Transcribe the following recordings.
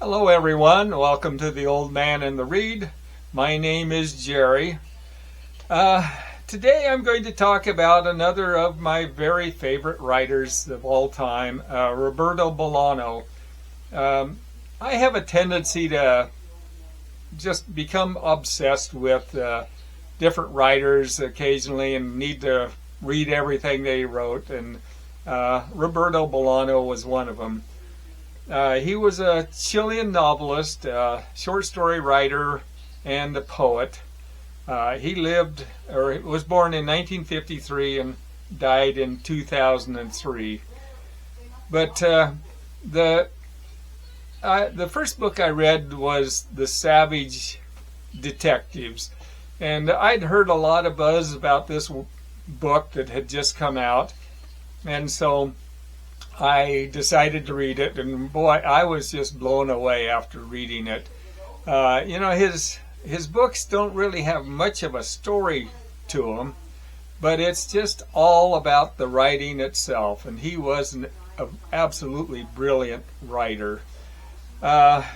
Hello everyone, welcome to the Old Man and the Read. My name is Jerry. Today I'm going to talk about another of my very favorite writers of all time, Roberto Bolano. I have a tendency to just become obsessed with different writers occasionally and need to read everything they wrote, and Roberto Bolano was one of them. He was a Chilean novelist, short story writer, and a poet. He was born in 1953 and died in 2003. But the first book I read was The Savage Detectives, and I'd heard a lot of buzz about this book that had just come out, and so I decided to read it, and boy, I was just blown away after reading it. His books don't really have much of a story to them, but it's just all about the writing itself, and he was an absolutely brilliant writer. Most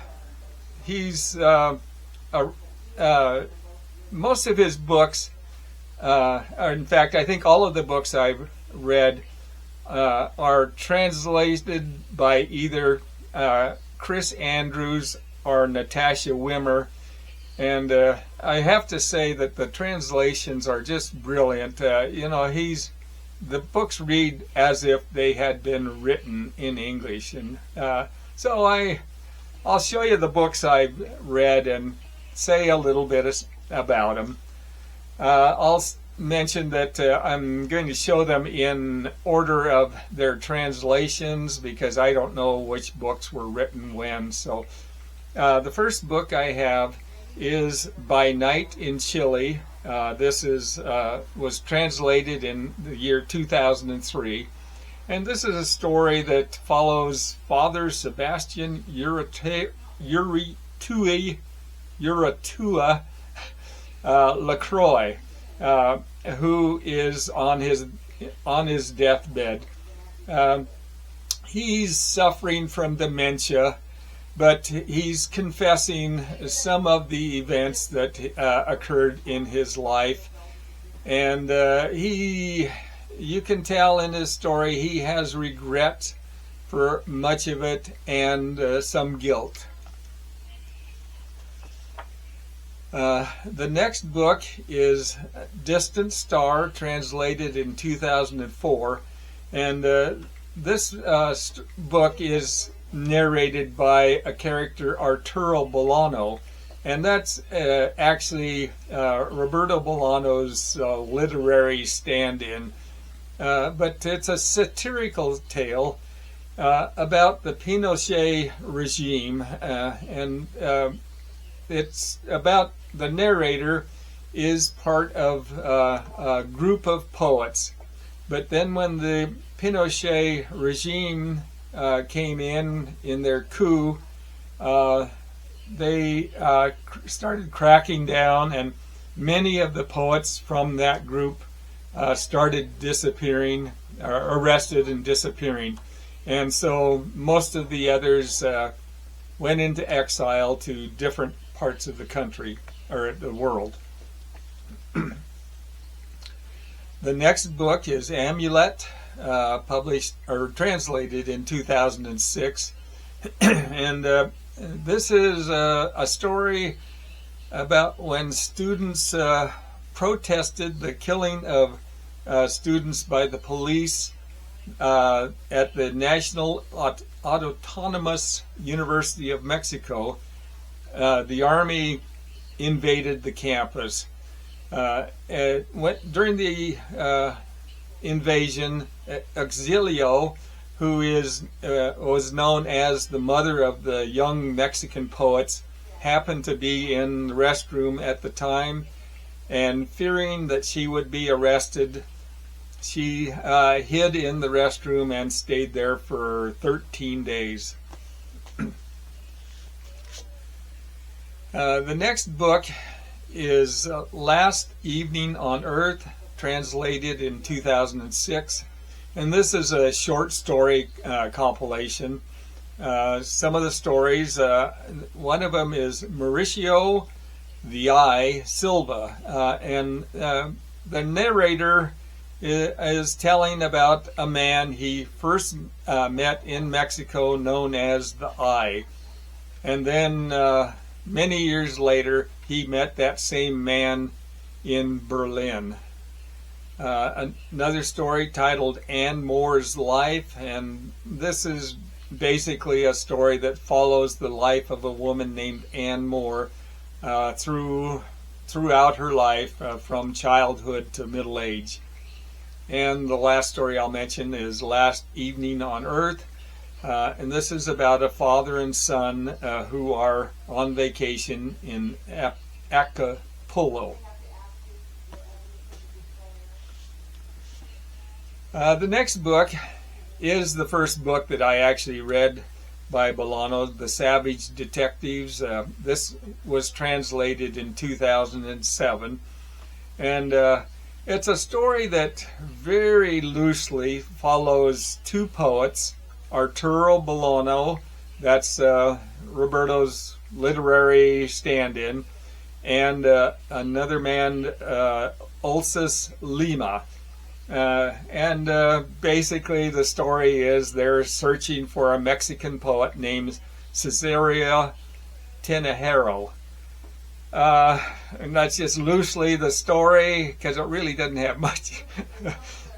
of his books, in fact, I think all of the books I've read are translated by either Chris Andrews or Natasha Wimmer, and I have to say that the translations are just brilliant. The books read as if they had been written in English, and so I'll show you the books I've read and say a little bit about them. I'll mention that I'm going to show them in order of their translations because I don't know which books were written when. So the first book I have is By Night in Chile. This was translated in the year 2003, and this is a story that follows Father Sebastian Uratua LaCroix, who is on his deathbed. He's suffering from dementia, but he's confessing some of the events that occurred in his life, and you can tell in his story he has regret for much of it and some guilt. The next book is Distant Star, translated in 2004, and this book is narrated by a character, Arturo Bolano, and that's actually Roberto Bolano's literary stand-in, but it's a satirical tale about the Pinochet regime, and it's about the narrator is part of a group of poets, but then when the Pinochet regime came in their coup, they started cracking down, and many of the poets from that group started disappearing, arrested and disappearing, and so most of the others went into exile to different parts of the country or the world. The next book is Amulet, published or translated in 2006, and this is a story about when students protested the killing of students by the police at the National Autonomous University of Mexico. The army invaded the campus. During the invasion, Exilio, who was known as the mother of the young Mexican poets, happened to be in the restroom at the time, and fearing that she would be arrested, she hid in the restroom and stayed there for 13 days. The next book is Last Evening on Earth, translated in 2006, and this is a short story compilation. Some of the stories, one of them is Mauricio the Silva, and the narrator is telling about a man he first met in Mexico known as the Eye. And then many years later, he met that same man in Berlin. Another story titled Anne Moore's Life, and this is basically a story that follows the life of a woman named Anne Moore throughout her life, from childhood to middle age. And the last story I'll mention is Last Evening on Earth, and this is about a father and son who are on vacation in Acapulco. The next book is the first book that I actually read by Bolano, The Savage Detectives. This was translated in 2007, and it's a story that very loosely follows two poets, Arturo Bolano, that's Roberto's literary stand-in, and another man, Ulysses Lima. Basically the story is they're searching for a Mexican poet named Cesarea Tinajero. And that's just loosely the story, because it really doesn't have much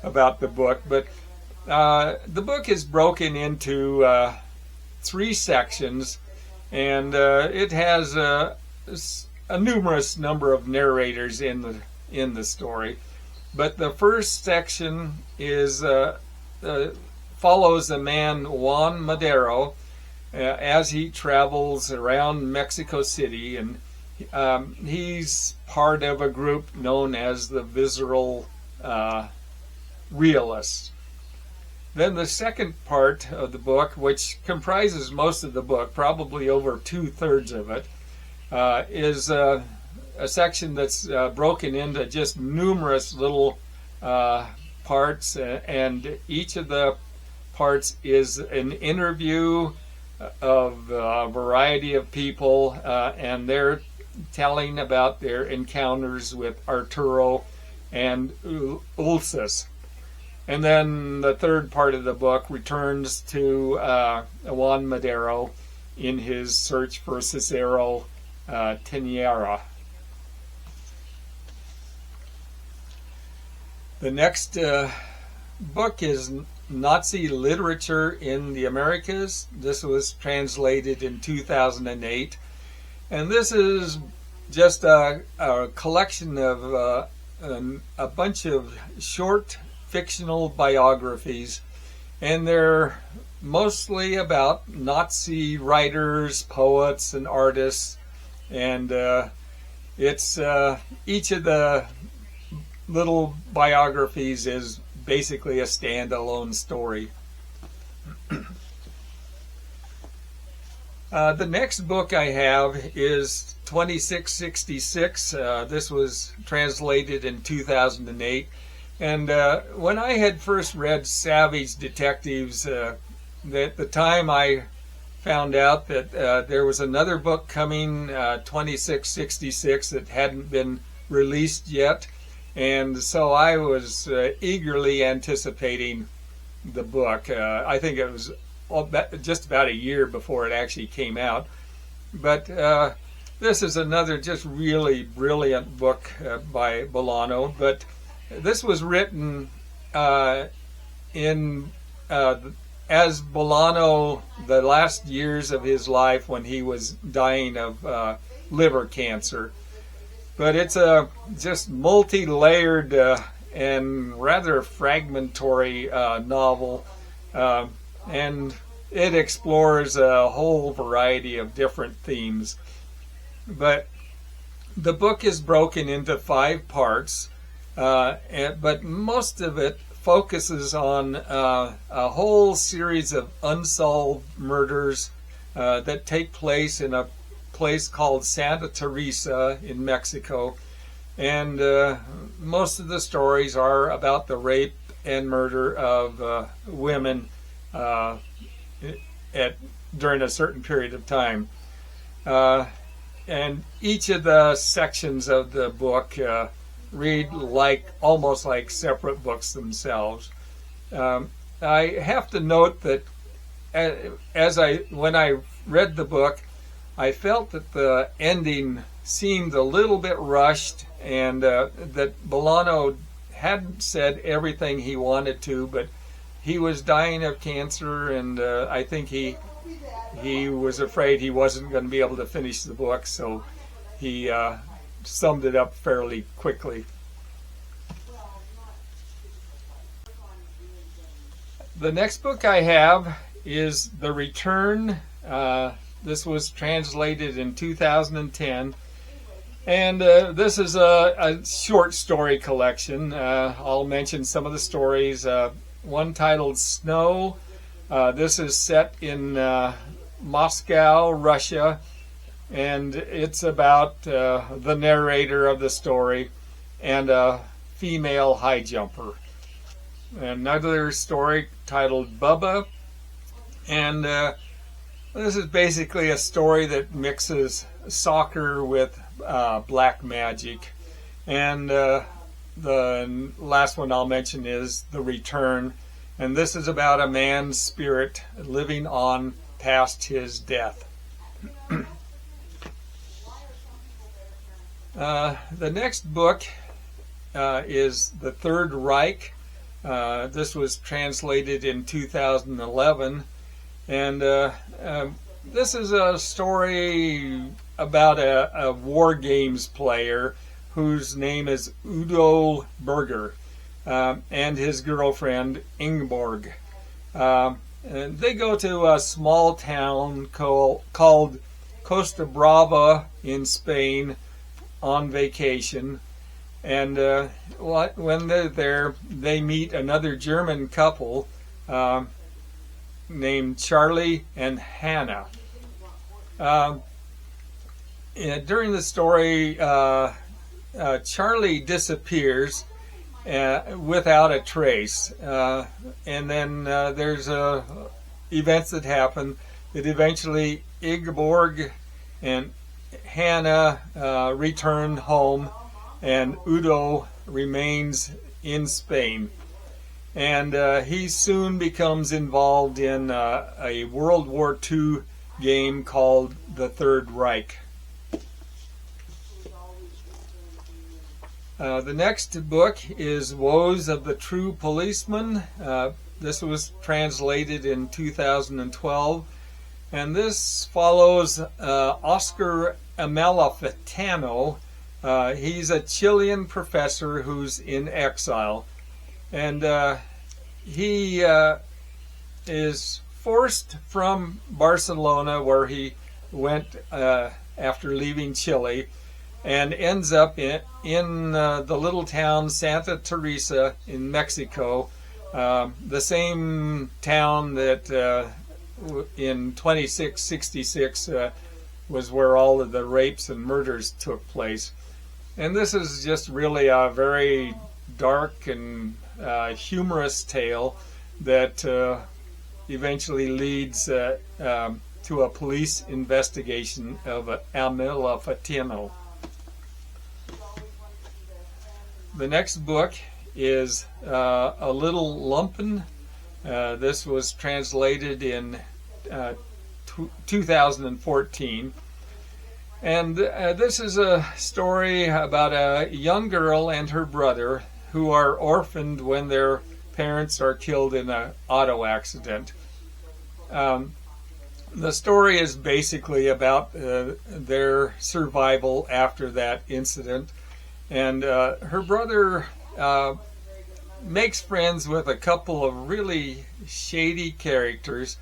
about the book. But the book is broken into 3 sections, and it has a numerous number of narrators in the story. But the first section is follows a man, Juan Madero, as he travels around Mexico City, and he's part of a group known as the Visceral Realists. Then the second part of the book, which comprises most of the book, probably over 2/3 of it, is a section that's broken into just numerous little parts, and each of the parts is an interview of a variety of people, and they're telling about their encounters with Arturo and Ulysses. And then the third part of the book returns to Juan Madero in his search for Cesarea Tinajero. The next book is Nazi Literature in the Americas. This was translated in 2008. And this is just a collection of a bunch of short fictional biographies. And they're mostly about Nazi writers, poets, and artists. And it's each of the little biographies is basically a standalone story. The next book I have is 2666. This was translated in 2008. And when I had first read Savage Detectives, at the time I found out that there was another book coming, 2666, that hadn't been released yet. And so I was eagerly anticipating the book. I think it was just about a year before it actually came out. But this is another just really brilliant book by Bolano. But this was written as Bolano, the last years of his life when he was dying of liver cancer. But it's a just multi-layered and rather fragmentary novel, and it explores a whole variety of different themes. But the book is broken into 5 parts, but most of it focuses on a whole series of unsolved murders that take place in a place called Santa Teresa in Mexico, and most of the stories are about the rape and murder of women at during a certain period of time. And each of the sections of the book read almost like separate books themselves. I have to note that when I read the book, I felt that the ending seemed a little bit rushed, and that Bolano hadn't said everything he wanted to, but he was dying of cancer, and I think he was afraid he wasn't going to be able to finish the book, so he summed it up fairly quickly. The next book I have is The Return. This was translated in 2010. And this is a short story collection. I'll mention some of the stories. One titled Snow. This is set in Moscow, Russia. And it's about the narrator of the story and a female high jumper. Another story titled Bubba. And this is basically a story that mixes soccer with black magic. And the last one I'll mention is The Return. And this is about a man's spirit living on past his death. The next book is The Third Reich. This was translated in 2011. And this is a story about a war games player whose name is Udo Berger, and his girlfriend Ingeborg. And they go to a small town called Costa Brava in Spain on vacation. And when they're there, they meet another German couple named Charlie and Hannah. During the story, Charlie disappears without a trace, and then there's events that happen that eventually Ingeborg and Hannah return home, and Udo remains in Spain. And he soon becomes involved in a World War II game called The Third Reich. The next book is Woes of the True Policeman. This was translated in 2012. And this follows Oscar Amalfitano. He's a Chilean professor who's in exile. And he is forced from Barcelona, where he went after leaving Chile, and ends up in the little town Santa Teresa in Mexico, the same town that in 2666 was where all of the rapes and murders took place. And this is just really a very dark and humorous tale that eventually leads to a police investigation of Amalfitano. The next book is A Little Lumpen. This was translated in 2014. And this is a story about a young girl and her brother who are orphaned when their parents are killed in an auto accident. The story is basically about their survival after that incident. And her brother makes friends with a couple of really shady characters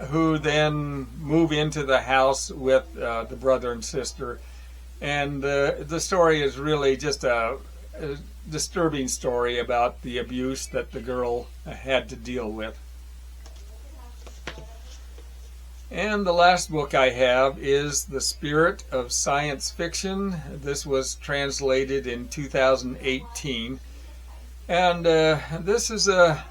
who then move into the house with the brother and sister. And the story is really just a disturbing story about the abuse that the girl had to deal with. And the last book I have is The Spirit of Science Fiction. This was translated in 2018. And this is a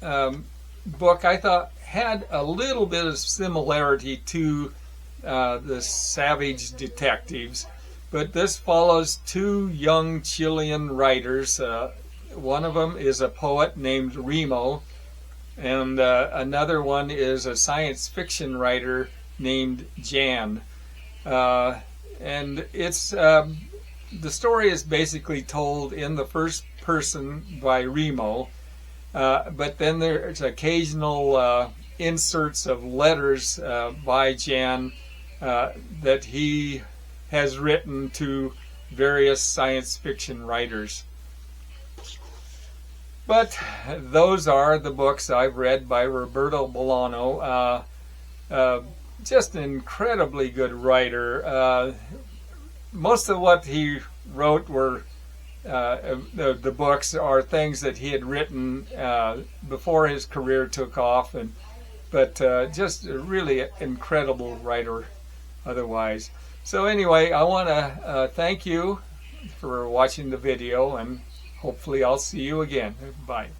book I thought had a little bit of similarity to the Savage Detectives, but this follows two young Chilean writers. One of them is a poet named Remo, and another one is a science fiction writer named Jan. And it's the story is basically told in the first person by Remo, but then there's occasional inserts of letters by Jan that he has written to various science fiction writers. But those are the books I've read by Roberto Bolano. Just an incredibly good writer. Most of what he wrote were the books are things that he had written before his career took off, but just a really incredible writer otherwise. So anyway, I want to thank you for watching the video, and hopefully I'll see you again. Bye.